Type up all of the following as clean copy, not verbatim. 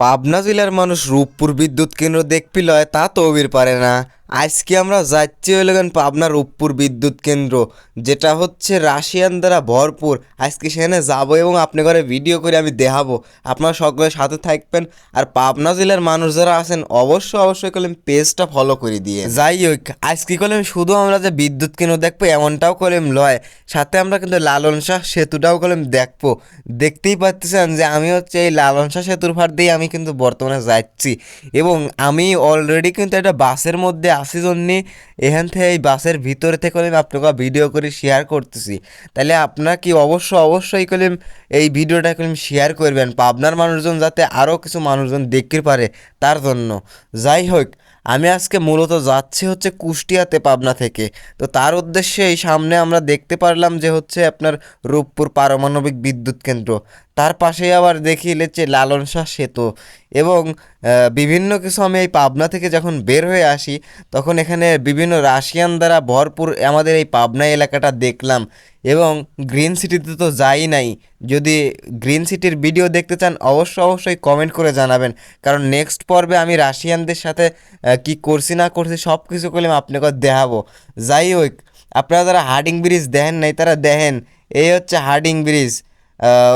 পাবনা জেলার মানুষ রূপপুর বিদ্যুৎ কেন্দ্র দেখবি লয় তা তো অবির পারে না। আজকে আমরা যাচ্ছি হইলেন পাবনা রূপপুর বিদ্যুৎ কেন্দ্র, যেটা হচ্ছে রাশিয়ান দ্বারা ভরপুর। আজকে সেখানে যাবো এবং আপনি ঘরে ভিডিও করে আমি দেখাবো। আপনারা সকলের সাথে থাকবেন। আর পাবনা জেলার মানুষ যারা আছেন অবশ্যই কলেম পেজটা ফলো করে দিয়ে। যাই হোক, আজকে কলেম শুধু আমরা যে বিদ্যুৎ কেন্দ্র দেখবো এমনটাও কলেম লয়, সাথে আমরা কিন্তু লালন শাহ সেতুটাও কলেম দেখবো। দেখতেই পাচ্ছেন যে আমি হচ্ছে এই লালন শাহ সেতুর ফার দিয়ে আমি কিন্তু বর্তমানে যাচ্ছি, এবং আমি অলরেডি কিন্তু একটা বাসের মধ্যে আসি জন্যে এখান থেকে এই বাসের ভিতরে থেকে আমি আপনাকে ভিডিও করে শেয়ার করতেছি। তাহলে আপনারা কি অবশ্যই কলিম এই ভিডিওটা কলিম শেয়ার করবেন পাবনার মানুষজন, যাতে আরও কিছু মানুষজন দেখতে পারে তার জন্য। যাই হোক, আমি আজকে মূলত যাচ্ছি হচ্ছে কুষ্টিয়াতে পাবনা থেকে। তো তার উদ্দেশ্যে এই সামনে আমরা দেখতে পারলাম যে হচ্ছে আপনার রূপপুর পারমাণবিক বিদ্যুৎ কেন্দ্র, তার পাশেই আবার দেখি হচ্ছে লালন শাহ সেতু, এবং বিভিন্ন কিছু। আমি এই পাবনা থেকে যখন বের হয়ে আসি তখন এখানে বিভিন্ন রাশিয়ান দ্বারা ভরপুর আমাদের এই পাবনা এলাকাটা দেখলাম। এবং গ্রিন সিটিতে তো যাই নাই। যদি গ্রিন সিটির ভিডিও দেখতে চান অবশ্যই কমেন্ট করে জানাবেন, কারণ নেক্সট পর্বে আমি রাশিয়ানদের সাথে কি করছি না করছি সব কিছু করলে আমি আপনাকে দেখাবো। যাই হোক, আপনারা যারা হার্ডিং ব্রিজ দেখেন নাই তারা দেখেন। এই হচ্ছে হার্ডিং ব্রিজ,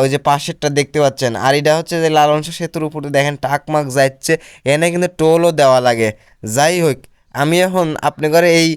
ওই যে পাশেরটা দেখতে পাচ্ছেন। আর এটা হচ্ছে যে লালন শাহ সেতুর উপরে দেখেন টাকমাক যাচ্ছে, এনে কিন্তু টোলও দেওয়া লাগে। যাই হোক, আমি এখন আপনাদের এই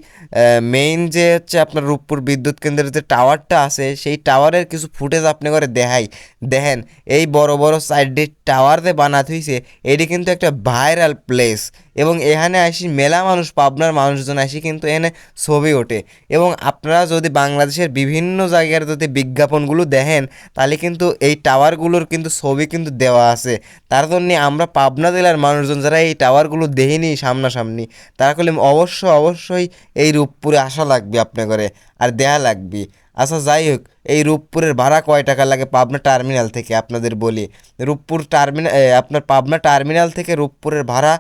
মেইন যে হচ্ছে আপনার রূপপুর বিদ্যুৎ কেন্দ্রের যে টাওয়ারটা আছে সেই টাওয়ারের কিছু ফুটেজ আপনাদের দেখাই। দেখেন, এই বড় সাইডে টাওয়ার যে বানাতে হয়েছে এটি কিন্তু একটা ভাইরাল প্লেস, এবং এখানে আসি মেলা মানুষ, পাবনার মানুষজন আসি কিন্তু এখানে ছবি ওঠে। এবং আপনারা যদি বাংলাদেশের বিভিন্ন জায়গার যদি বিজ্ঞাপনগুলো দেখেন তাহলে কিন্তু এই টাওয়ারগুলোর কিন্তু ছবি কিন্তু দেওয়া আছে। তার জন্যে আমরা পাবনা জেলার মানুষজন যারা এই টাওয়ারগুলো দেখিনি সামনাসামনি, তারা করলে অবশ্যই এই রূপপুরে আসা লাগবে আপনার ঘরে, আর দেয়া লাগবে। আচ্ছা যাই হোক, এই রূপপুরের ভাড়া কয় টাকা লাগে পাবনা টার্মিনাল থেকে আপনাদের বলি। রূপপুর টার্মিনাল, আপনার পাবনা টার্মিনাল থেকে রূপপুরের ভাড়া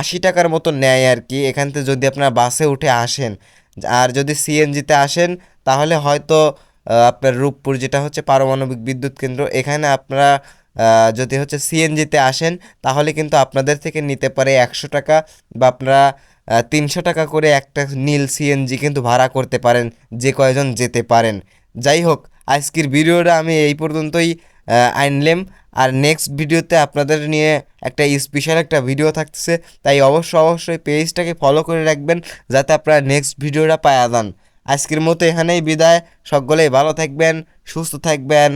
80 টাকার মতো নেয় আর কি, এখান থেকে যদি আপনারা বাসে উঠে আসেন। আর যদি সিএনজিতে আসেন তাহলে হয়তো আপনার রূপপুর যেটা হচ্ছে পারমাণবিক বিদ্যুৎ কেন্দ্র, এখানে আপনারা যদি হচ্ছে সিএনজিতে আসেন তাহলে কিন্তু আপনাদের থেকে নিতে পারে 100 টাকা, বা আপনারা 300 টাকা করে একটা নীল সিএনজি কিন্তু ভাড়া করতে পারেন, যে কয়জন যেতে পারেন। যাই হোক, আজকের ভিডিওটা আমি এই পর্যন্তই আনলাম। আর নেক্সট ভিডিওতে আপনাদের নিয়ে একটা স্পেশাল একটা ভিডিও থাকতেছে, তাই অবশ্যই পেজটাকে ফলো করে রাখবেন যাতে আপনারা নেক্সট ভিডিওটা পাওয়া যান। আজকের মতো এখানেই বিদায়, সকলেই ভালো থাকবেন, সুস্থ থাকবেন।